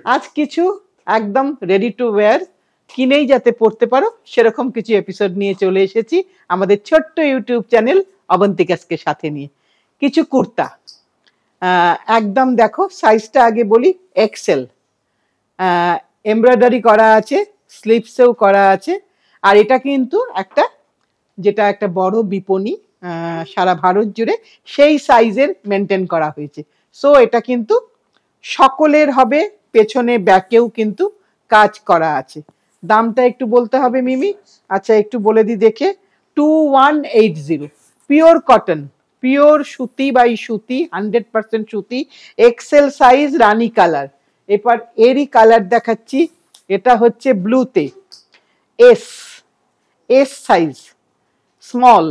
আজ কিছু একদম রেডি টু ওয়্যার, কিনেই যাতে পড়তে পারো সেরকম কিছু এপিসোড নিয়ে চলে এসেছি আমাদের ছোট্ট ইউটিউব চ্যানেল অবন্তিকাসকে সাথে নিয়ে। কিছু কুর্তা একদম দেখো, সাইজটা আগে বলি, এক্সেল, এমব্রয়ডারি করা আছে, স্লিভসেও করা আছে। আর এটা কিন্তু যেটা একটা বড় বিপণী সারা ভারত জুড়ে, সেই সাইজের মেনটেন করা হয়েছে। সো এটা কিন্তু সকলের হবে, পেছনে ব্যাকেও কিন্তু কাজ করা আছে। দামটা একটু বলতে হবে মিমি। আচ্ছা একটু বলে দিই দেখে, 2180, পিওর কটন, পিওর সুতি বাই সুতি, 100% সুতি, এক্সেল সাইজ, রানী কালার। এবার এরই কালার দেখাচ্ছি, এটা হচ্ছে ব্লুতে, এস সাইজ, স্মল।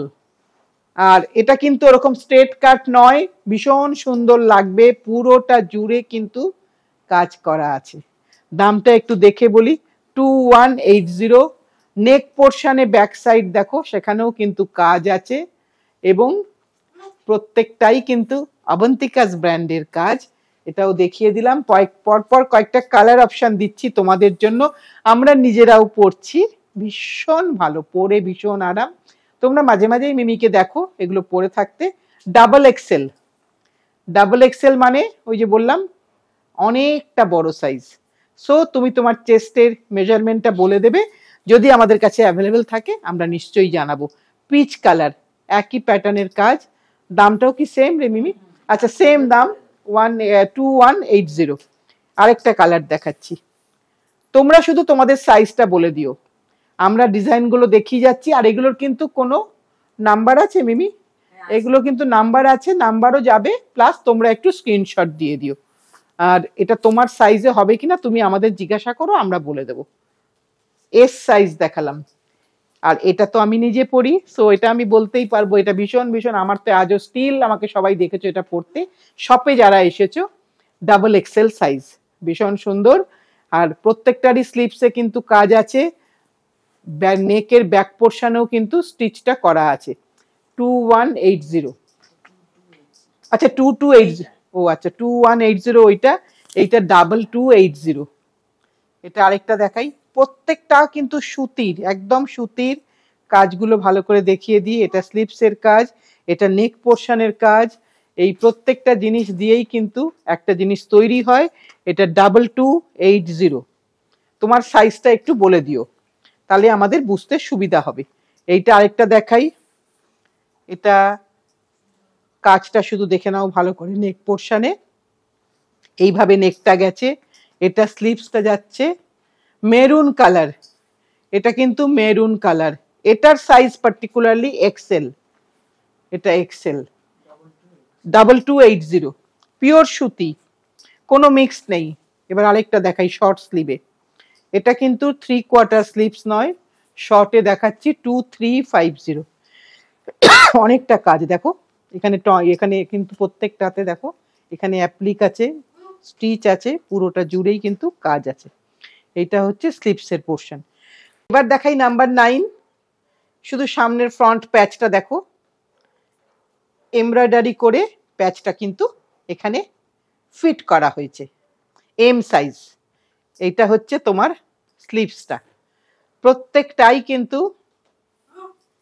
আর এটা কিন্তু ওরকম স্ট্রেট কাট নয়, ভীষণ সুন্দর লাগবে, পুরোটা জুড়ে কিন্তু কাজ করা আছে। দামটা একটু দেখে বলি, 2180। নেক পোর্শনে ব্যাক সাইড দেখো, সেখানেও কিন্তু কাজ আছে এবং প্রত্যেকটাই কিন্তু অবন্তিকাস ব্র্যান্ডের কাজ। এটাও দেখিয়ে দিলাম। পরপর কয়েকটা কালার অপশন দিচ্ছি তোমাদের জন্য, আমরা নিজেরাও পরছি, ভীষণ ভালো, পরে ভীষণ আরাম। তোমরা মাঝে মাঝেই মিমিকে দেখো এগুলো পরে থাকতে। ডাবল এক্সেল মানে ওই যে বললাম অনেকটা বড় সাইজ। সো তুমি তোমার চেস্টের মেজারমেন্টটা বলে দেবে, যদি আমাদের কাছে অ্যাভেলেবেল থাকে আমরা নিশ্চয়ই জানাবো। পিচ কালার, একই প্যাটার্নের কাজ। দামটাও কি সেম রে মিমি? আচ্ছা সেম দাম, 2180। আরেকটা কালার দেখাচ্ছি, তোমরা শুধু তোমাদের সাইজটা বলে দিও, আমরা ডিজাইনগুলো দেখিয়ে যাচ্ছি। আর এগুলোর কিন্তু কোনো নাম্বার আছে মিমি? এগুলো কিন্তু নাম্বার আছে, নাম্বারও যাবে, প্লাস তোমরা একটু স্ক্রিনশট দিয়ে দিও। আর এটা তোমার সাইজে হবে কিনা তুমি আমাদের জিজ্ঞাসা করো, আমরা বলে দেবো। এস সাইজ দেখালাম, আর এটা তো আমি নিজে পড়ি, সো এটা আমি বলতেই পারবো, এটা ভীষণ ভীষণ, আমার তো আজও স্টিল আমাকে সবাই দেখেছো এটা পড়তে, শপে যারা এসেছো। ডাবল এক্সেল সাইজ, ভীষণ সুন্দর। আর প্রত্যেকটারই স্লিপসে কিন্তু কাজ আছে, নেকের ব্যাক পোর্শনেও কিন্তু স্টিচটা করা আছে। 2180। আচ্ছা 2280, ও আচ্ছা 2180 ওইটা, এইটা 2280। এটা আরেকটা দেখাই, প্রত্যেকটা কিন্তু সুতির, একদম সুতির। কাজগুলো ভালো করে দেখিয়ে দিই, এটা স্লিপসের কাজ, এটা নেক পোর্শনের কাজ। এই প্রত্যেকটা জিনিস দিয়েই কিন্তু একটা জিনিস তৈরি হয়। এটা 2280। তোমার সাইজটা একটু বলে দিও, তাহলে আমাদের বুঝতে সুবিধা হবে। এইটা আরেকটা দেখাই, এটা কাজটা শুধু দেখে নাও ভালো করে। নেক পোর্শনে এইভাবে নেকটা গেছে, এটা স্লিভসটা যাচ্ছে মেরুন কালার, এটা কিন্তু মেরুন কালার। এটার সাইজ পার্টিকুলারলি এক্সেল, এটা এক্সেল। 2280, পিওর সুতি, কোনো মিক্স নেই। এবার আরেকটা দেখাই শর্ট স্লিভে, এটা কিন্তু 3/4 স্লিভস নয়, শর্টে দেখাচ্ছি 2350। অনেকটা কাজ দেখো এখানে, এখানে কিন্তু প্রত্যেকটাতে দেখো, এখানে অ্যাপ্লিক আছে, স্টিচ আছে, পুরোটা জুড়েই কিন্তু কাজ আছে। এইটা হচ্ছে স্লিভসের পোর্শন। এবার দেখাই নাম্বার 9। শুধু সামনের ফ্রন্ট প্যাচটা দেখো, এমব্রয়ডারি করে প্যাচটা কিন্তু এখানে ফিট করা হয়েছে, এম সাইজ। এইটা হচ্ছে তোমার স্লিভসটা। প্রত্যেকটাই কিন্তু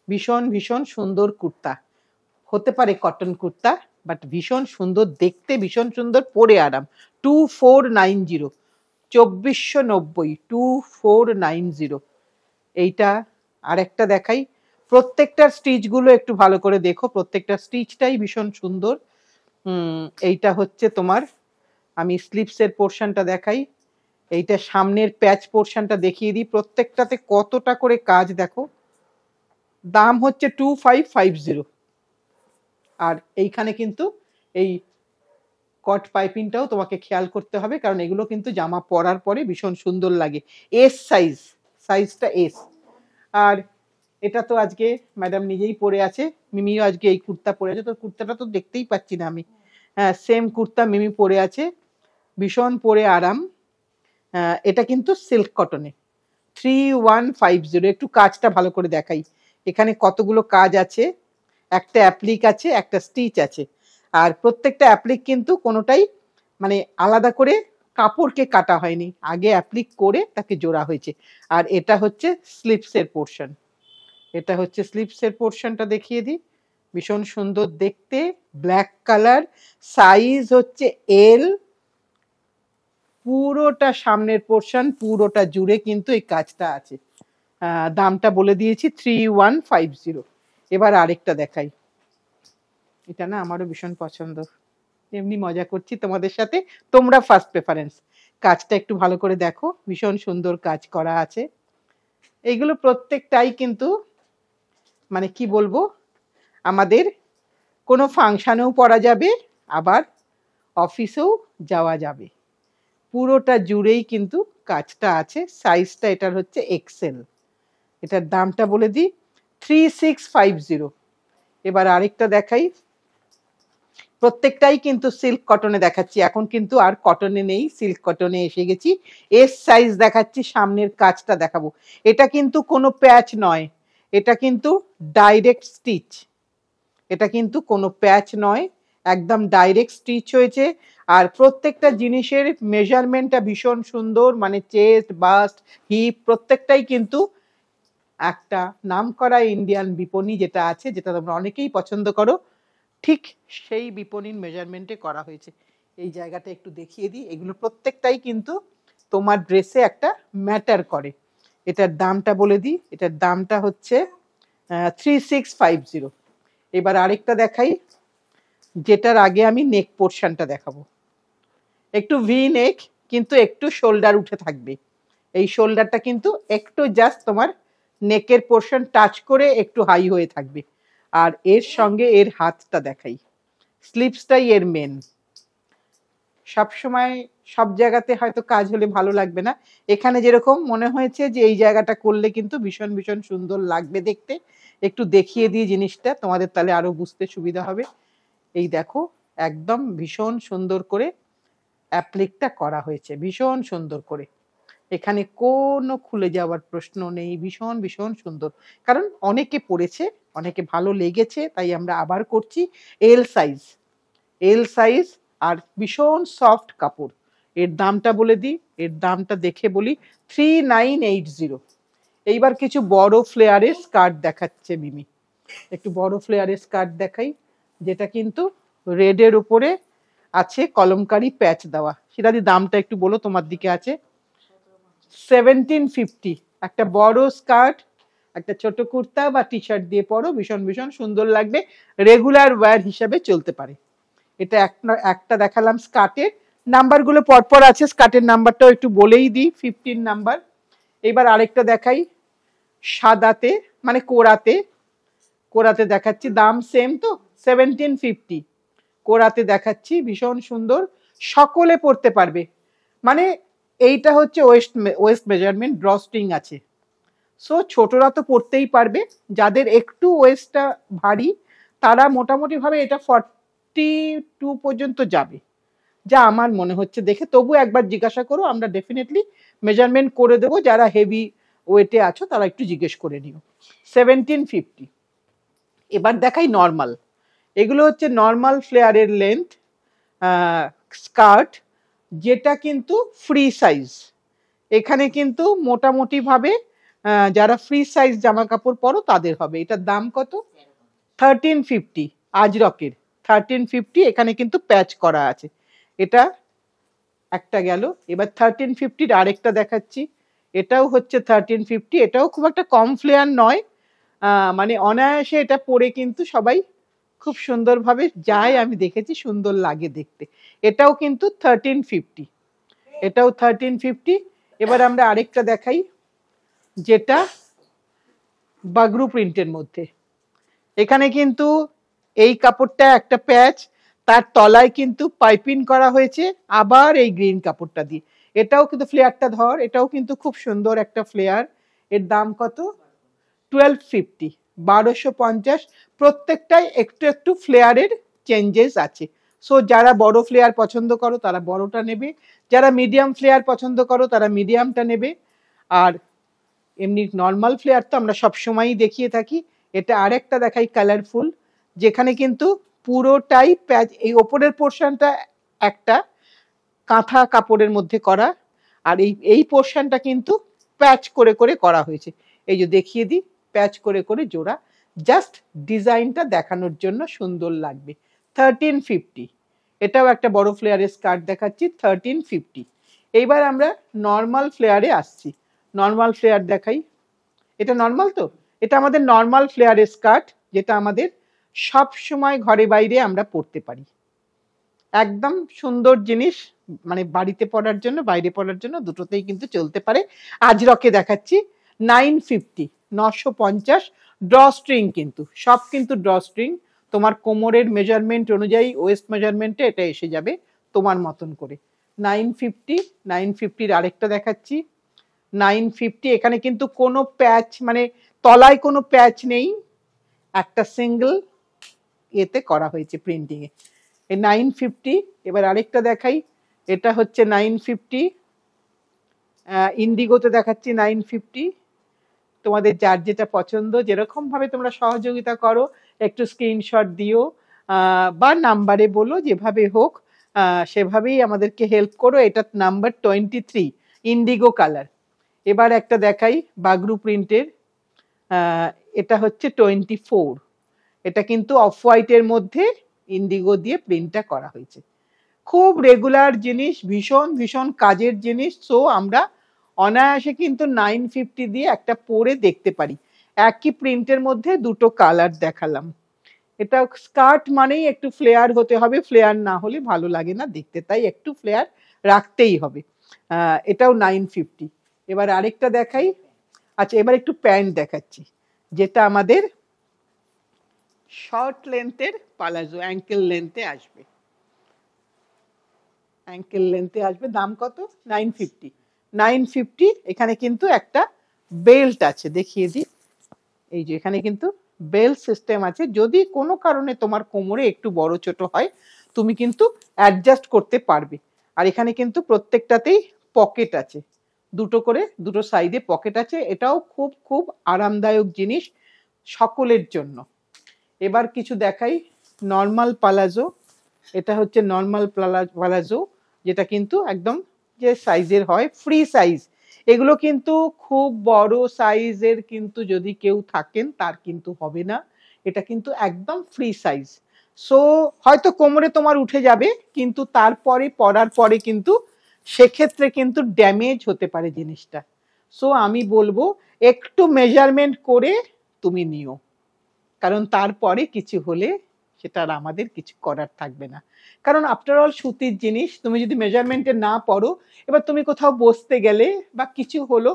ভীষণ ভীষণ সুন্দর কুর্তা, হতে পারে কটন কুর্তা, বাট ভীষণ সুন্দর দেখতে, ভীষণ সুন্দর, পরে আরাম। 2490, 2490, 2490। এইটা আরেকটা দেখাই, প্রত্যেকটার স্টিচগুলো একটু ভালো করে দেখো, প্রত্যেকটা স্টিচটাই ভীষণ সুন্দর। এইটা হচ্ছে তোমার, আমি স্লিভসের পোর্শনটা দেখাই, এইটা সামনের প্যাচ পোর্শনটা দেখিয়ে দিই, প্রত্যেকটাতে কতটা করে কাজ দেখো। দাম হচ্ছে 2550। আর এইখানে কিন্তু এই কট পাইপিংটাও তোমাকে খেয়াল করতে হবে, কারণ এগুলো কিন্তু জামা পরার পরে ভীষণ সুন্দর লাগে। এস সাইজ, সাইজটা এস। আর এটা তো আজকে ম্যাডাম নিজেই পরে আছে, মিমিও আজকে এই কুর্তা পরে আছে, তো কুর্তাটা তো দেখতেই পাচ্ছি না আমি। হ্যাঁ সেম কুর্তা মিমি পরে আছে, ভীষণ পরে আরাম। এটা কিন্তু সিল্ক কটনে, 3150। একটু কাজটা ভালো করে দেখাই, এখানে কতগুলো কাজ আছে, একটা অ্যাপ্লিক আছে, একটা স্টিচ আছে। আর প্রত্যেকটা অ্যাপ্লিক কিন্তু কোনোটাই মানে আলাদা করে কাপড়কে কাটা হয়নি, আগে অ্যাপ্লিক করে তাকে জোড়া হয়েছে। আর এটা হচ্ছে স্লিপসের পোর্শন, এটা হচ্ছে স্লিপসের পোর্শনটা দেখিয়ে দিই। ভীষণ সুন্দর দেখতে, ব্ল্যাক কালার, সাইজ হচ্ছে এল, পুরোটা সামনের পোর্শন পুরোটা জুড়ে কিন্তু এই কাজটা আছে। দামটা বলে দিয়েছি 3150। এবার আরেকটা দেখাই, এটা না আমারও ভীষণ পছন্দ, এমনি মজা করছি তোমাদের সাথে, তোমরা ফার্স্ট প্রেফারেন্স। কাজটা একটু ভালো করে দেখো, ভীষণ সুন্দর কাজ করা আছে। এইগুলো প্রত্যেকটাই কিন্তু মানে কি বলবো, আমাদের কোনো ফাংশনেও পরা যাবে, আবার অফিসেও যাওয়া যাবে, পুরোটা জুড়েই কিন্তু কাজটা আছে। সাইজটা এটার হচ্ছে এক্সেল। এটার দামটা বলে দিই 3650। এবার আরেকটা দেখাই, প্রত্যেকটাই কিন্তু সিল্ক কটনে দেখাচ্ছি, এখন কিন্তু আর কটনে নেই, সিল্ক কটনে এসে গেছি। এস সাইজ দেখাচ্ছি, সামনের কাজটা দেখাবো। এটা কিন্তু কোনো প্যাচ নয়, এটা কিন্তু ডাইরেক্ট স্টিচ, এটা কিন্তু কোনো প্যাচ নয়, একদম ডাইরেক্ট স্টিচ হয়েছে। আর প্রত্যেকটা জিনিসের মেজারমেন্টটা ভীষণ সুন্দর, মানে চেস্ট, বাস্ট, হিপ প্রত্যেকটাই কিন্তু একটা নামকরা ইন্ডিয়ান বিপণী যেটা আছে, যেটা তোমরা অনেকেই পছন্দ করো, ঠিক সেই বিপণীর মেজারমেন্টে করা হয়েছে। এই জায়গাটা একটু দেখিয়ে দিই, এগুলো প্রত্যেকটাই কিন্তু তোমার ড্রেসে একটা ম্যাটার করে। এটার দামটা বলে দিই, এটার দামটা হচ্ছে 3650। এবার আরেকটা দেখাই, যেটার আগে আমি নেক পোর্শনটা দেখাবো। একটু ভি নেক, কিন্তু একটু শোল্ডার উঠে থাকবে, এই শোল্ডারটা কিন্তু একটু জাস্ট তোমার নেকের পোর্শন টাচ করে একটু হাই হয়ে থাকবে। আর এর সঙ্গে এর হাতটা দেখাই, স্লিপসটাই এর মেন। সবসময় সব জায়গাতে হয়তো কাজ হলে ভালো লাগবে না, এখানে যেরকম মনে হয়েছে যে এই জায়গাটা করলে কিন্তু ভীষণ ভীষণ সুন্দর লাগবে দেখতে। একটু দেখিয়ে দিই জিনিসটা তোমাদের, তাহলে আরো বুঝতে সুবিধা হবে। এই দেখো, একদম ভীষণ সুন্দর করে অ্যাপ্লিকটা করা হয়েছে, ভীষণ সুন্দর করে, এখানে কোনো খুলে যাওয়ার প্রশ্ন নেই, ভীষণ ভীষণ সুন্দর। কারণ অনেকে পড়েছে, অনেকে ভালো লেগেছে, তাই আমরা আবার করছি। এল সাইজ, এল সাইজ, আর ভীষণ সফট কাপড়। এর দামটা বলে দিই, এর দামটা দেখে বলি 3980। এইবার কিছু বড় ফ্লেয়ারের স্কার্ট দেখাচ্ছে মিমি, একটু বড় ফ্লেয়ারের স্কার্ট দেখাই, যেটা কিন্তু রেডের উপরে আছে কলমকারি প্যাচ দেওয়া। সেটা দিয়ে দামটা একটু বলো, তোমার দিকে আছে 1750। একটা বড় স্কার্ট, একটা ছোট কুর্তা বা টি শার্ট দিয়ে পরো, ভীষণ ভীষণ সুন্দর লাগবে, রেগুলার ওয়্যার হিসাবে চলতে পারে। এটা একটা দেখালাম স্কার্টের, নাম্বারগুলো পরপর আছে, স্কার্টের নাম্বারটাও একটু বলেই দিই, 15 নাম্বার। এবার আরেকটা দেখাই, সাদাতে মানে কোরাতে, কোরাতে দেখাচ্ছি, দাম সেম তো 1750। কোরাতে দেখাচ্ছি, ভীষণ সুন্দর, সকলে পড়তে পারবে। মানে এইটা হচ্ছে ওয়েস্ট মেজারমেন্ট, ড্রস্ট্রিং আছে, সো ছোটরা তো পড়তেই পারবে। যাদের একটু ওয়েস্টটা ভারী, তারা মোটামুটি ভাবে এটা 42 পর্যন্ত যাবে, যা আমার মনে হচ্ছে দেখে। তবু একবার জিজ্ঞাসা করো, আমরা ডেফিনেটলি মেজারমেন্ট করে দেবো, যারা হেভি ওয়েটে আছো তারা একটু জিজ্ঞেস করে নিও। 1750। এবার দেখাই নর্মাল, এগুলো হচ্ছে নর্মাল ফ্লেয়ারের লেন্থ স্কার্ট, যেটা কিন্তু ফ্রি সাইজ। এখানে কিন্তু মোটামুটি ভাবে যারা ফ্রি সাইজ জামা কাপড় পরো তাদের হবে। এটার দাম কত? 1350। আজরকের 1350, এখানে কিন্তু প্যাচ করা আছে। এটা একটা গেল। এবার 1350 আরেকটা দেখাচ্ছি, এটাও হচ্ছে 1350। এটাও খুব একটা কম ফ্লেয়ার নয়, মানে অনায়াসে এটা পরে কিন্তু সবাই খুব সুন্দরভাবে যায়, আমি দেখেছি, সুন্দর লাগে দেখতে। এটাও কিন্তু 1350, এটাও 1350। এবার আমরা আরেকটা দেখাই, যেটা বাগরু প্রিন্টের মধ্যে। এখানে কিন্তু এই কাপড়টা একটা প্যাচ, তার তলায় কিন্তু পাইপিং করা হয়েছে আবার এই গ্রিন কাপড়টা দিয়ে। এটাও কিন্তু ফ্লেয়ারটা ধর, এটাও কিন্তু খুব সুন্দর একটা ফ্লেয়ার। এর দাম কত? 1250, 1250। প্রত্যেকটাই একটু একটু ফ্লেয়ারের চেঞ্জেস আছে। সো যারা বড় ফ্লেয়ার পছন্দ করো তারা বড়টা নেবে, যারা মিডিয়াম ফ্লেয়ার পছন্দ করো তারা মিডিয়ামটা নেবে। আর এমনি নর্মাল ফ্লেয়ার তো আমরা সবসময়ই দেখিয়ে থাকি। এটা আরেকটা দেখাই কালারফুল, যেখানে কিন্তু পুরোটাই প্যাচ, এই ওপরের পোর্শনটা একটা কাঁথা কাপড়ের মধ্যে করা, আর এই পোর্শনটা কিন্তু প্যাচ করে করে করা হয়েছে। এই যে দেখিয়ে দিই, প্যাচ করে করে জোড়া, জাস্ট ডিজাইনটা দেখানোর জন্য সুন্দর লাগবে। 1350, এটাও একটা বড় ফ্লেয়ারের স্কার্ট দেখাচ্ছি, 1350। এইবার আমরা নর্মাল ফ্লেয়ারে আসছি। নর্মাল ফ্লেয়ার দেখাই, এটা নর্মাল তো, এটা আমাদের নর্মাল ফ্লেয়ারের স্কার্ট, যেটা আমাদের সব সময় ঘরে বাইরে আমরা পরতে পারি। একদম সুন্দর জিনিস, মানে বাড়িতে পরার জন্য বাইরে পরার জন্য দুটোতেই কিন্তু চলতে পারে। আজরকে দেখাচ্ছি 950, 950, ড্র স্ট্রিং, কিন্তু সব কিন্তু ড্র স্ট্রিং। তোমার কোমরের মেজারমেন্ট অনুযায়ী ওয়েস্ট মেজারমেন্টে এটা এসে যাবে তোমার মতন করে। 950, 950-র আরেকটা দেখাচ্ছি 950। এখানে কিন্তু কোনো প্যাচ, মানে তলায় কোনো প্যাচ নেই, একটা সিঙ্গেল এতে করা হয়েছে প্রিন্টিং এ, এই 950। এবার আরেকটা দেখাই, এটা হচ্ছে 950, ইন্ডিগোতে দেখাচ্ছি 950। তোমাদের যার যেটা পছন্দ, যেরকম ভাবে তোমরা সহযোগিতা করো, একটু স্ক্রিনশট দিও বা নাম্বারে বলো, যেভাবে হোক সেভাবেই আমাদেরকে হেল্প করো। এটা নাম্বার 23, ইন্ডিগো কালার। এবার একটা দেখাই বাগরু প্রিন্টের, এটা হচ্ছে 24। এটা কিন্তু অফ হোয়াইটের মধ্যে ইন্ডিগো দিয়ে প্রিন্টটা করা হয়েছে। খুব রেগুলার জিনিস, ভীষণ ভীষণ কাজের জিনিস। সো আমরা অনায়াসে কিন্তু 950 দিয়ে একটা পরে দেখতে পারি। একই প্রিন্টের মধ্যে দুটো কালার দেখালাম। এটা স্কার্ট মানেই একটু ফ্লেয়ার হতে হবে, ফ্লেয়ার না হলে ভালো লাগে না দেখতে, তাই একটু ফ্লেয়ার রাখতেই হবে। এটাও 950। এবার আরেকটা দেখাই। আচ্ছা, এবার একটু প্যান্ট দেখাচ্ছি, যেটা আমাদের শর্ট লেন্থের পালাজো, অ্যাঙ্কেল লেন্থে আসবে, অ্যাঙ্কেল লেন্থে আসবে। দাম কত? 950, 950। এখানে কিন্তু একটা বেল্ট আছে, দেখিয়ে দিই। এই যে এখানে কিন্তু বেল্ট সিস্টেম আছে, যদি কোনো কারণে তোমার কোমরে একটু বড় ছোট হয় তুমি কিন্তু অ্যাডজাস্ট করতে পারবে। আর এখানে কিন্তু প্রত্যেকটাতেই পকেট আছে, দুটো করে, দুটো সাইডে পকেট আছে। এটাও খুব খুব আরামদায়ক জিনিস সকলের জন্য। এবার কিছু দেখাই নর্মাল পালাজো। এটা হচ্ছে নর্মাল পালাজো, যেটা কিন্তু একদম যে সাইজের হয়, ফ্রি সাইজ। এগুলো কিন্তু খুব বড় সাইজের কিন্তু যদি কেউ থাকেন তার কিন্তু হবে না, এটা কিন্তু একদম ফ্রি সাইজ। সো হয়তো কোমরে তোমার উঠে যাবে, কিন্তু তারপরে পরার পরে কিন্তু সেক্ষেত্রে কিন্তু ড্যামেজ হতে পারে জিনিসটা। সো আমি বলবো একটু মেজারমেন্ট করে তুমি নিও, কারণ তারপরে কিছু হলে সেটা আর আমাদের কিছু করার থাকবে না। কারণ আফটার অল সুতির জিনিস, তুমি যদি মেজারমেন্টে না পড়ো, এবার তুমি কোথাও বসতে গেলে বা কিছু হলো,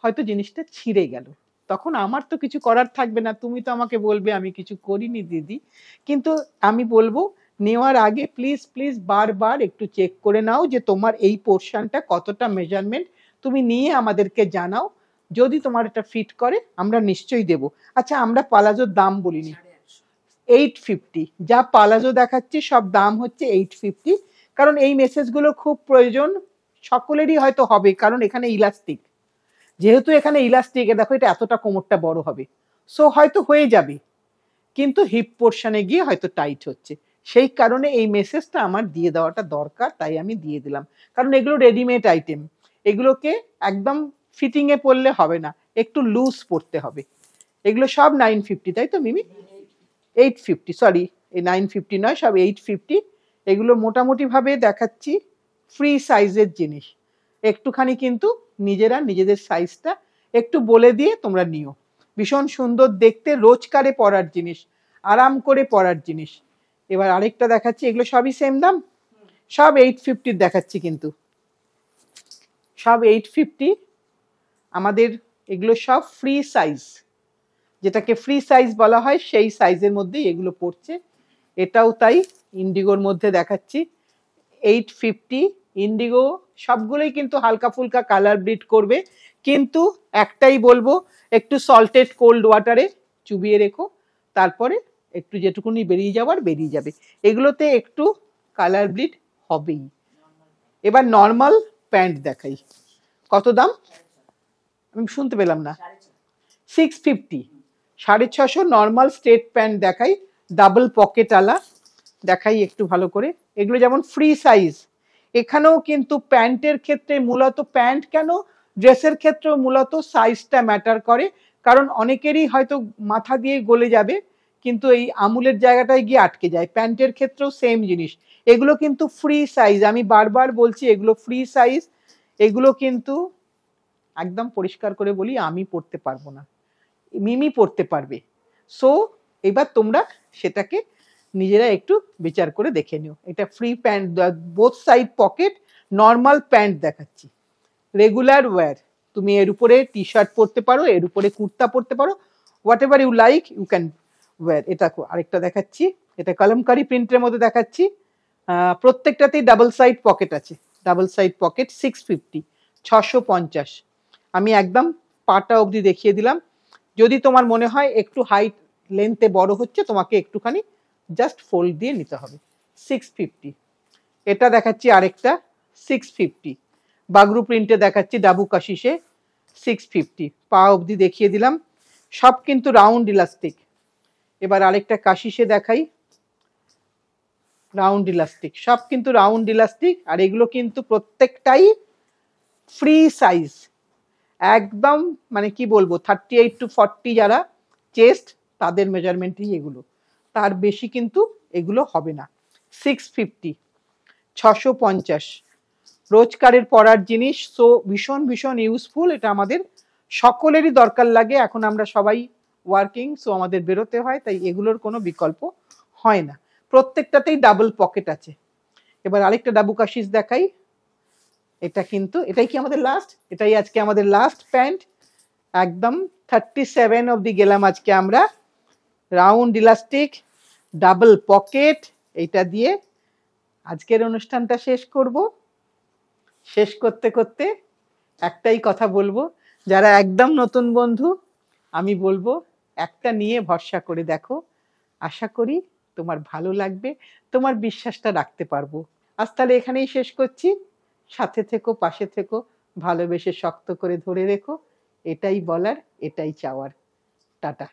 হয়তো জিনিসটা ছিঁড়ে গেল, তখন আমার তো কিছু করার থাকবে না। তুমি তো আমাকে বলবে আমি কিছু করিনি দিদি। কিন্তু আমি বলবো নেওয়ার আগে প্লিজ প্লিজ বারবার একটু চেক করে নাও যে তোমার এই পোর্শনটা কতটা মেজারমেন্ট, তুমি নিয়ে আমাদেরকে জানাও। যদি তোমার এটা ফিট করে আমরা নিশ্চয়ই দেবো। আচ্ছা, আমরা পালাজোর দাম বলিনি, 850। যা পালাজো দেখাচ্ছি সব দাম হচ্ছে 850। কারণ এই মেসেজগুলো খুব প্রয়োজন, সকলেরই হয়তো হবে, কারণ এখানে ইলাস্টিক, যেহেতু এখানে ইলাস্টিক, দেখো এটা এতটা কোমরটা বড় হবে, সো হয়তো হয়ে যাবে, কিন্তু হিপ পোর্শনে গিয়ে হয়তো টাইট হচ্ছে। সেই কারণে এই মেসেজটা আমার দিয়ে দেওয়াটা দরকার, তাই আমি দিয়ে দিলাম। কারণ এগুলো রেডিমেড আইটেম, এগুলোকে একদম ফিটিং এ পরলে হবে না, একটু লুজ পরতে হবে। এগুলো সব 950, তাই তো মিমি? 850, সরি, এই 950 নয়, সব 850। এগুলো মোটামুটি ভাবে দেখাচ্ছি ফ্রি সাইজের জিনিস। একটুখানি কিন্তু নিজেরা নিজেদের সাইজটা একটু বলে দিয়ে তোমরা নিও। ভীষণ সুন্দর দেখতে, রোজকারে পরার জিনিস, আরাম করে পরার জিনিস। এবার আরেকটা দেখাচ্ছি, এগুলো সবই সেম দাম, সব 850 দেখাচ্ছি, কিন্তু সব 850। আমাদের এগুলো সব ফ্রি সাইজ, যেটাকে ফ্রি সাইজ বলা হয়, সেই সাইজের মধ্যেই এগুলো পড়ছে। এটাও তাই, ইন্ডিগোর মধ্যে দেখাচ্ছি 850। ইন্ডিগো সবগুলোই কিন্তু হালকা ফুলকা কালার ব্লিড করবে, কিন্তু একটাই বলবো, একটু সল্টেড কোল্ড ওয়াটারে চুবিয়ে রেখো, তারপরে একটু যেটুকুনি বেরিয়ে যাওয়ার বেরিয়ে যাবে। এগুলোতে একটু কালার ব্লিড হবেই। এবার নর্মাল প্যান্ট দেখাই, কত দাম আমি শুনতে পেলাম না? 650, 650 নর্মাল স্ট্রেট প্যান্ট দেখাই, ডাবল পকেট আলা দেখাই একটু ভালো করে। এগুলো যেমন ফ্রি সাইজ, এখানেও কিন্তু প্যান্টের ক্ষেত্রে মূলত প্যান্ট কেন, ড্রেসের ক্ষেত্রেও মূলত সাইজটা ম্যাটার করে। কারণ অনেকেরই হয়তো মাথা দিয়ে গলে যাবে, কিন্তু এই আমুলের জায়গাটায় গিয়ে আটকে যায়। প্যান্টের ক্ষেত্রেও সেম জিনিস। এগুলো কিন্তু ফ্রি সাইজ, আমি বারবার বলছি এগুলো ফ্রি সাইজ। এগুলো কিন্তু একদম পরিষ্কার করে বলি, আমি পড়তে পারবো না, মিমি পড়তে পারবে। সো এবার তোমরা সেটাকে নিজেরা একটু বিচার করে দেখে নিও। এটা free pant, both side pocket, normal pant দেখাচ্ছি, রেগুলার ওয়্যার। তুমি এর উপরে টি শার্ট পরতে পারো, এর উপরে কুর্তা পরতে পারো, whatever you like you can wear. এটা আরেকটা দেখাচ্ছি, এটা কলমকারি প্রিন্টের মধ্যে দেখাচ্ছি। প্রত্যেকটাতেই ডাবল সাইড পকেট আছে, ডাবল সাইড পকেট, 650, 650। আমি একদম পাটা অবধি দেখিয়ে দিলাম। যদি তোমার মনে হয় একটু হাইট লেন্থে বড় হচ্ছে, তোমাকে একটুখানি জাস্ট ফোল্ড দিয়ে নিতে হবে। 650। এটা দেখাচ্ছি আরেকটা 650, বাগরু প্রিন্টে দেখাচ্ছি, ডাবু কাশিসে 650, পা অবধি দেখিয়ে দিলাম। সব কিন্তু রাউন্ড ইলাস্টিক। এবার আরেকটা কাশিসে দেখাই, রাউন্ড ইলাস্টিক, সব কিন্তু রাউন্ড ইলাস্টিক। আর এগুলো কিন্তু প্রত্যেকটাই ফ্রি সাইজ, একদম মানে কি বলবো 38 to 40 যারা চেস্ট তাদের মেজারমেন্টই এগুলো, তার বেশি কিন্তু এগুলো হবে না। 650, 650, রোজকারের পরার জিনিস। সো ভীষণ ভীষণ ইউজফুল। এটা আমাদের সকলেরই দরকার লাগে, এখন আমরা সবাই ওয়ার্কিং, সো আমাদের বেরোতে হয়, তাই এগুলোর কোনো বিকল্প হয় না। প্রত্যেকটাতেই ডাবল পকেট আছে। এবার আরেকটা ডাবু কাশিস দেখাই। এটা কিন্তু এটাই কি আমাদের লাস্ট, এটাই আজকে আমাদের লাস্ট প্যান্ট। একদম 37 অবধি গেলাম আজকে আমরা। রাউন্ড ইলাস্টিক, ডাবল পকেট, এইটা দিয়ে আজকের অনুষ্ঠানটা শেষ করব। শেষ করতে করতে একটাই কথা বলবো, যারা একদম নতুন বন্ধু, আমি বলবো একটা নিয়ে ভরসা করে দেখো, আশা করি তোমার ভালো লাগবে, তোমার বিশ্বাসটা রাখতে পারবো। আজ তাহলে এখানেই শেষ করছি। সাথে থেকো, পাশে থেকো, ভালোবেসে শক্ত করে ধরে রেখো, এটাই বলার, এটাই চাওয়ার। টাটা।